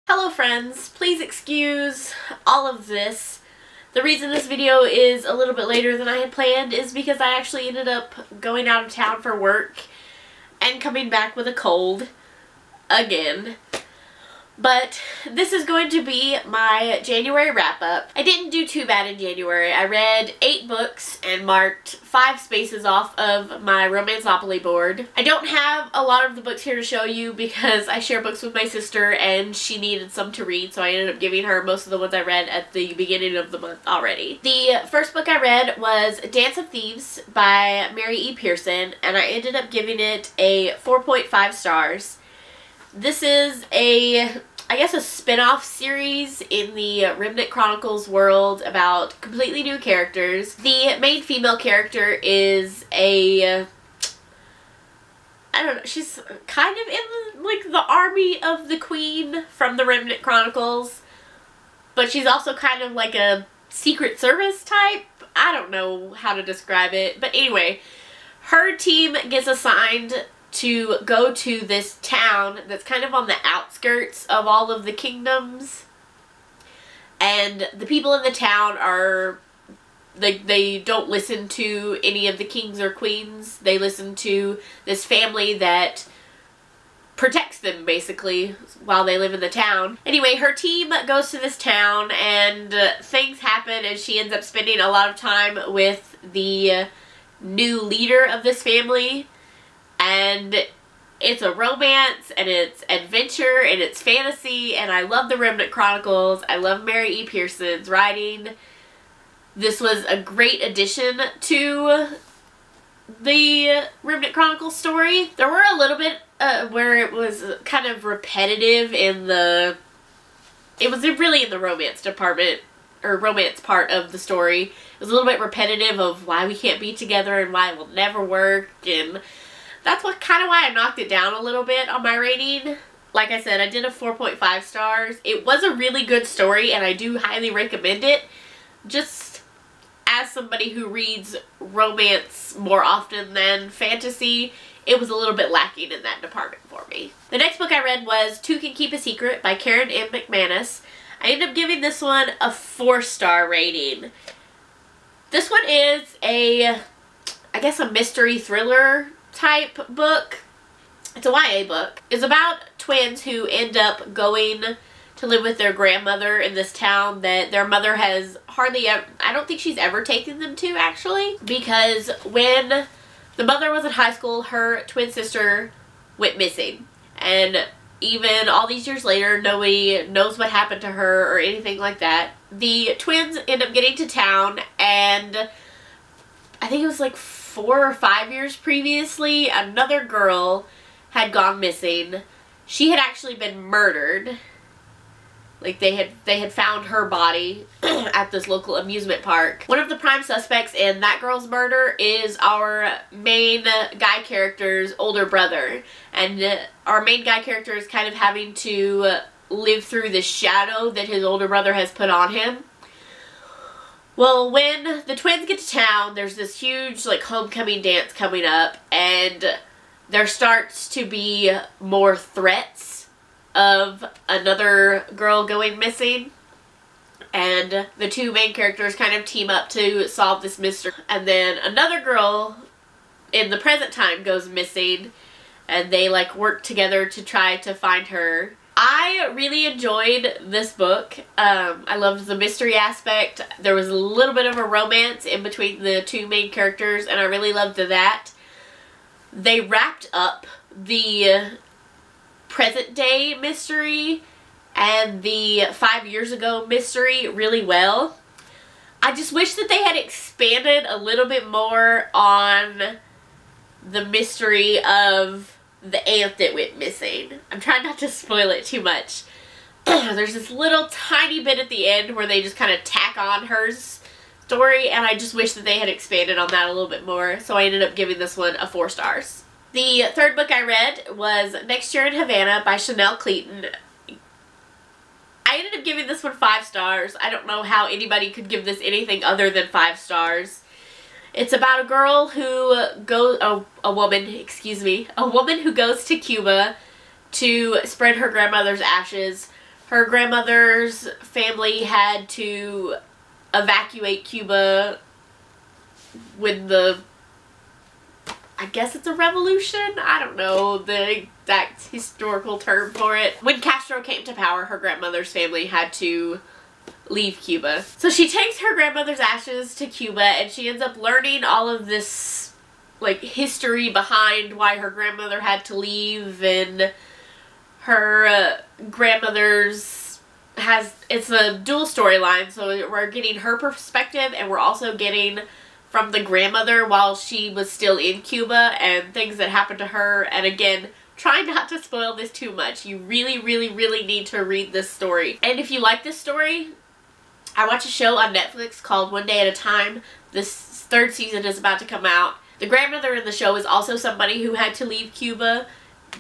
Hello friends, please excuse all of this. The reason this video is a little bit later than I had planned is because I actually ended up going out of town for work and coming back with a cold again. But this is going to be my January wrap-up. I didn't do too bad in January. I read 8 books and marked 5 spaces off of my Romanceopoly board. I don't have a lot of the books here to show you because I share books with my sister and she needed some to read, so I ended up giving her most of the ones I read at the beginning of the month already. The first book I read was Dance of Thieves by Mary E. Pearson, and I ended up giving it a 4.5 stars. This is I guess a spin-off series in the Remnant Chronicles world about completely new characters. The main female character is I don't know, she's kind of in like the army of the Queen from the Remnant Chronicles, but she's also kind of like a Secret Service type. I don't know how to describe it, but anyway, her team gets assigned to go to this town that's kind of on the outskirts of all of the kingdoms, and the people in the town are they don't listen to any of the kings or queens. They listen to this family that protects them basically while they live in the town. Anyway, her team goes to this town and things happen, and she ends up spending a lot of time with the new leader of this family. And it's a romance, and it's adventure, and it's fantasy, and I love the Remnant Chronicles. I love Mary E. Pearson's writing. This was a great addition to the Remnant Chronicles story. There were a little bit where it was kind of repetitive in the... It was really in the romance department, or romance part of the story. It was a little bit repetitive of why we can't be together and why it will never work, and that's kind of why I knocked it down a little bit on my rating. Like I said, I did a 4.5 stars. It was a really good story, and I do highly recommend it. Just as somebody who reads romance more often than fantasy, it was a little bit lacking in that department for me. The next book I read was Two Can Keep a Secret by Karen M. McManus. I ended up giving this one a 4-star rating. This one is I guess a mystery thriller type book. It's a YA book. It's about twins who end up going to live with their grandmother in this town that their mother has hardly ever, I don't think she's ever taken them to actually, because when the mother was in high school, her twin sister went missing, and even all these years later nobody knows what happened to her or anything like that. The twins end up getting to town, and I think it was like 4 or 5 years previously, another girl had gone missing. She had actually been murdered. Like they had found her body at this local amusement park. One of the prime suspects in that girl's murder is our main guy character's older brother. And our main guy character is kind of having to live through the shadow that his older brother has put on him. Well, when the twins get to town, there's this huge, like, homecoming dance coming up, and there starts to be more threats of another girl going missing, and the two main characters kind of team up to solve this mystery. And then another girl in the present time goes missing, and they, like, work together to try to find her. I really enjoyed this book. I loved the mystery aspect. There was a little bit of a romance in between the two main characters, and I really loved that. They wrapped up the present day mystery and the 5 years ago mystery really well. I just wish that they had expanded a little bit more on the mystery of the aunt that went missing. I'm trying not to spoil it too much. There's this little tiny bit at the end where they just kind of tack on her story, and I just wish that they had expanded on that a little bit more, so I ended up giving this one a 4 stars. The third book I read was Next Year in Havana by Chanel Cleeton. I ended up giving this one 5 stars. I don't know how anybody could give this anything other than 5 stars. It's about a girl who goes, a woman who goes to Cuba to spread her grandmother's ashes her grandmother's family had to evacuate Cuba when the, I guess it's a revolution? I don't know the exact historical term for it. When Castro came to power, her grandmother's family had to leave Cuba. So she takes her grandmother's ashes to Cuba, and she ends up learning all of this, like, history behind why her grandmother had to leave, and her grandmother's it's a dual storyline, so we're getting her perspective, and we're also getting from the grandmother while she was still in Cuba and things that happened to her. And again, try not to spoil this too much. You really, really, really need to read this story. And if you like this story, I watch a show on Netflix called One Day at a Time. This third season is about to come out. The grandmother in the show is also somebody who had to leave Cuba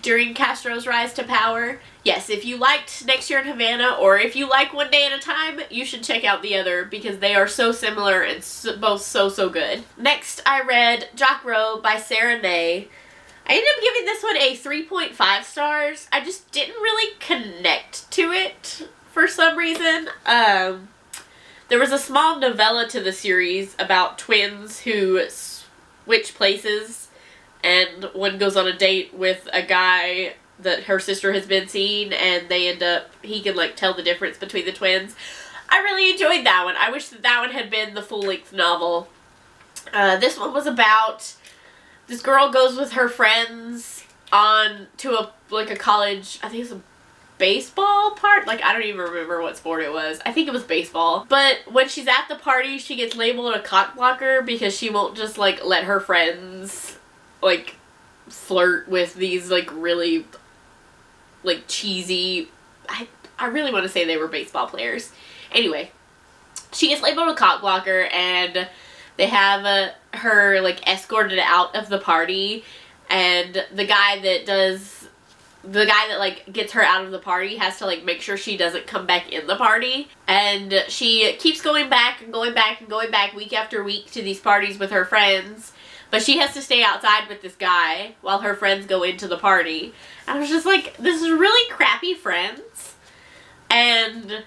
during Castro's rise to power. Yes, if you liked Next Year in Havana, or if you like One Day at a Time, you should check out the other, because they are so similar and both so good. Next, I read Jacques Rogge by Sarah Ney. I ended up giving this one a 3.5 stars. I just didn't really connect to it for some reason. There was a small novella to the series about twins who switch places, and one goes on a date with a guy that her sister has been seeing, and they end up, he can like tell the difference between the twins. I really enjoyed that one. I wish that one had been the full-length novel. This one was about, this girl goes with her friends on to a college, I think it's a baseball part? Like, I don't even remember what sport it was. I think it was baseball. But when she's at the party, she gets labeled a cock blocker because she won't just, like, let her friends, like, flirt with these, like, really, like, cheesy, I really want to say they were baseball players. Anyway, she gets labeled a cock blocker, and they have her, like, escorted out of the party, and the guy that, like, gets her out of the party has to, like, make sure she doesn't come back in the party. And she keeps going back and going back and going back week after week to these parties with her friends. But she has to stay outside with this guy while her friends go into the party. And I was just like, this is really crappy friends. And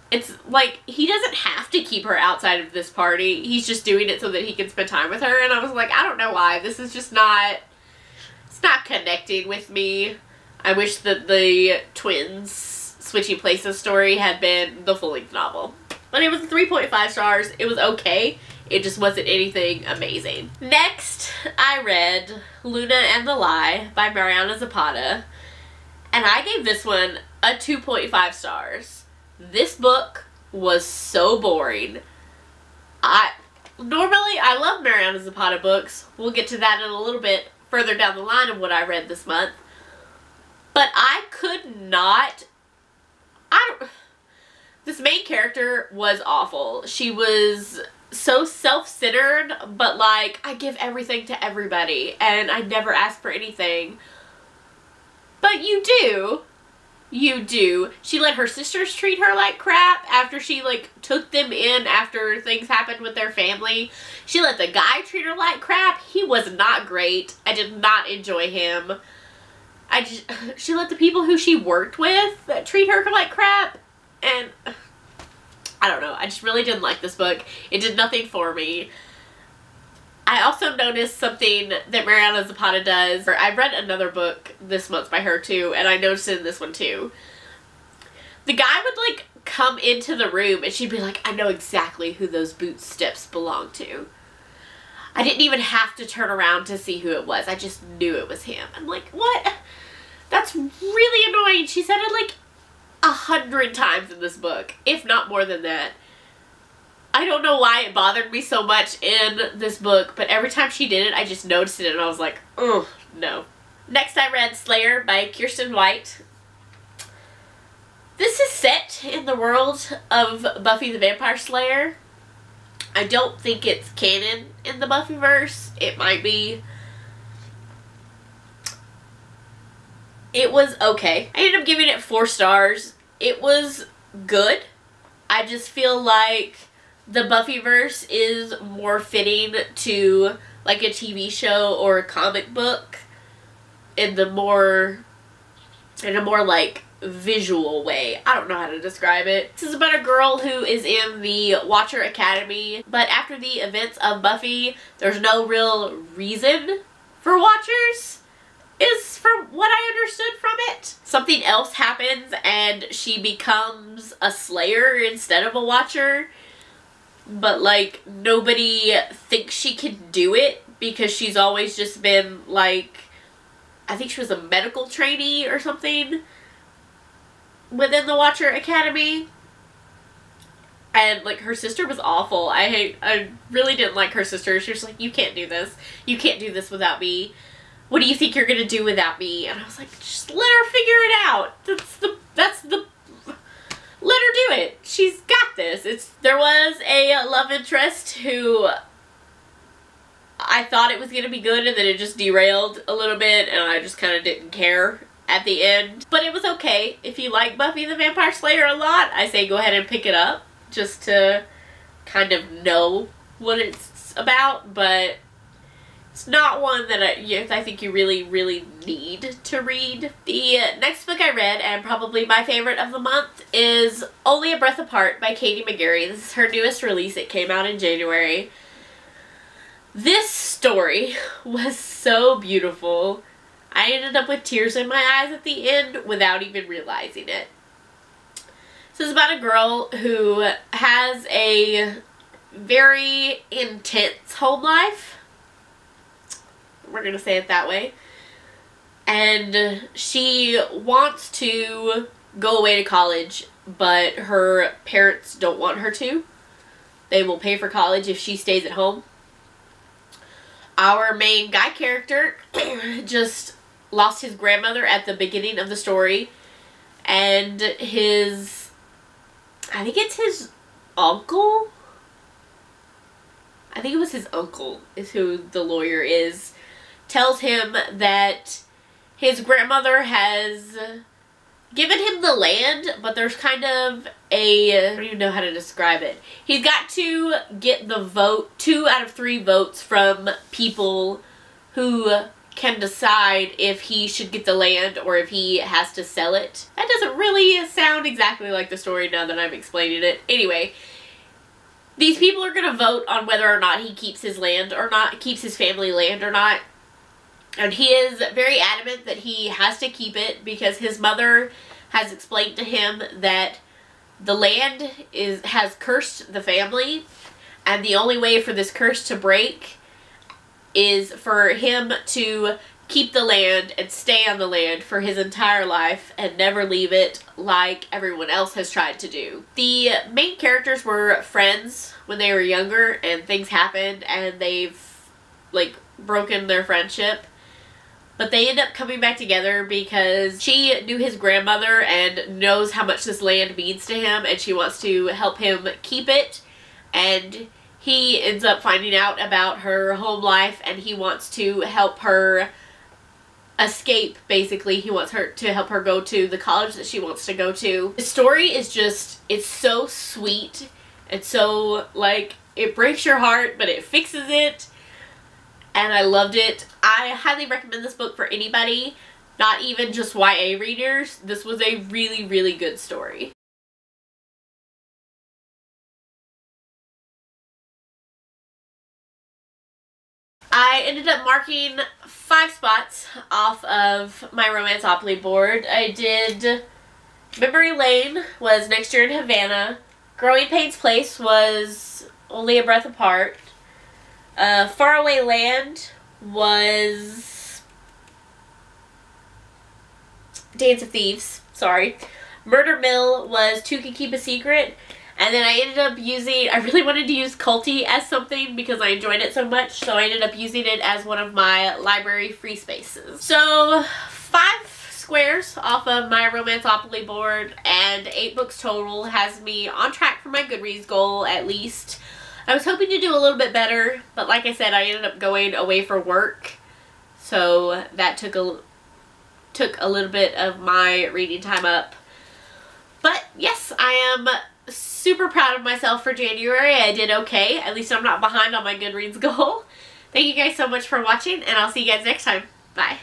it's like, he doesn't have to keep her outside of this party. He's just doing it so that he can spend time with her. And I was like, I don't know why. This is just not, it's not connecting with me. I wish that the twins switching places story had been the full-length novel. But it was 3.5 stars. It was okay. It just wasn't anything amazing. Next, I read Luna and the Lie by Mariana Zapata. And I gave this one a 2.5 stars. This book was so boring. Normally, I love Mariana Zapata books. We'll get to that in a little bit further down the line of what I read this month. But I could not, this main character was awful. She was so self-centered, but like, I give everything to everybody, and I never ask for anything. But you do. You do. She let her sisters treat her like crap after she, like, took them in after things happened with their family. She let the guy treat her like crap. He was not great. I did not enjoy him. She let the people who she worked with treat her like crap. And I don't know. I just really didn't like this book. It did nothing for me. I also noticed something that Mariana Zapata does. I read another book this month by her too, and I noticed it in this one too. The guy would like come into the room and she'd be like, I know exactly who those boot steps belong to. I didn't even have to turn around to see who it was. I just knew it was him. I'm like, what? That's really annoying. She said it like 100 times in this book, if not more than that. I don't know why it bothered me so much in this book, but every time she did it, I just noticed it and I was like, ugh, no. Next I read Slayer by Kirsten White. This is set in the world of Buffy the Vampire Slayer. I don't think it's canon in the Buffyverse. It might be. It was okay. I ended up giving it 4 stars. It was good. I just feel like the Buffyverse is more fitting to like a TV show or a comic book in a more like visual way. I don't know how to describe it. This is about a girl who is in the Watcher Academy, but after the events of Buffy, there's no real reason for Watchers, is from what I understood from it. Something else happens and she becomes a Slayer instead of a Watcher, but like nobody thinks she can do it because she's always just been like, I think she was a medical trainee or something within the Watcher Academy. And like her sister was awful. I really didn't like her sister. She was like, you can't do this. You can't do this without me. What do you think you're gonna do without me? And I was like, just let her figure it out. Let her do it. She's got this. There was a love interest who I thought it was gonna be good and then it just derailed a little bit and I just kind of didn't care at the end. But it was okay. If you like Buffy the Vampire Slayer a lot, I say go ahead and pick it up just to kind of know what it's about, but it's not one that I think you really, really need to read. The next book I read, and probably my favorite of the month, is Only a Breath Apart by Katie McGarry. This is her newest release. It came out in January. This story was so beautiful. I ended up with tears in my eyes at the end without even realizing it. This is about a girl who has a very intense home life. We're going to say it that way. And she wants to go away to college, but her parents don't want her to. They will pay for college if she stays at home. Our main guy character just lost his grandmother at the beginning of the story, and I think it's his uncle? I think it was his uncle is who the lawyer is, tells him that his grandmother has given him the land, but there's kind of I don't even know how to describe it. He's got to get the vote, 2 out of 3 votes from people who can decide if he should get the land or if he has to sell it. That doesn't really sound exactly like the story now that I'm explaining it. Anyway, these people are going to vote on whether or not he keeps his land or not, keeps his family land or not. And he is very adamant that he has to keep it because his mother has explained to him that the land has cursed the family, and the only way for this curse to break is for him to keep the land and stay on the land for his entire life and never leave it like everyone else has tried to do. The main characters were friends when they were younger and things happened and they've like broken their friendship. But they end up coming back together because she knew his grandmother and knows how much this land means to him and she wants to help him keep it. And he ends up finding out about her home life and he wants to help her escape, basically. He wants her to help her go to the college that she wants to go to. The story is just, it's so sweet. It's so, like, it breaks your heart, but it fixes it. And I loved it. I highly recommend this book for anybody, not even just YA readers. This was a really, really good story. I ended up marking 5 spots off of my Romanceopoly board. I did Memory Lane was Next Year in Havana. Growing Pains Place was Only a Breath Apart. Faraway Land was Dance of Thieves, sorry. Murder Mill was Two Can Keep a Secret. And then I ended up using, I really wanted to use Culty as something because I enjoyed it so much, so I ended up using it as one of my library free spaces. So 5 squares off of my Romanceopoly board and 8 books total has me on track for my Goodreads goal at least. I was hoping to do a little bit better, but like I said, I ended up going away for work, so that took a little bit of my reading time up. But yes, I am super proud of myself for January. I did okay. At least I'm not behind on my Goodreads goal. Thank you guys so much for watching, and I'll see you guys next time. Bye.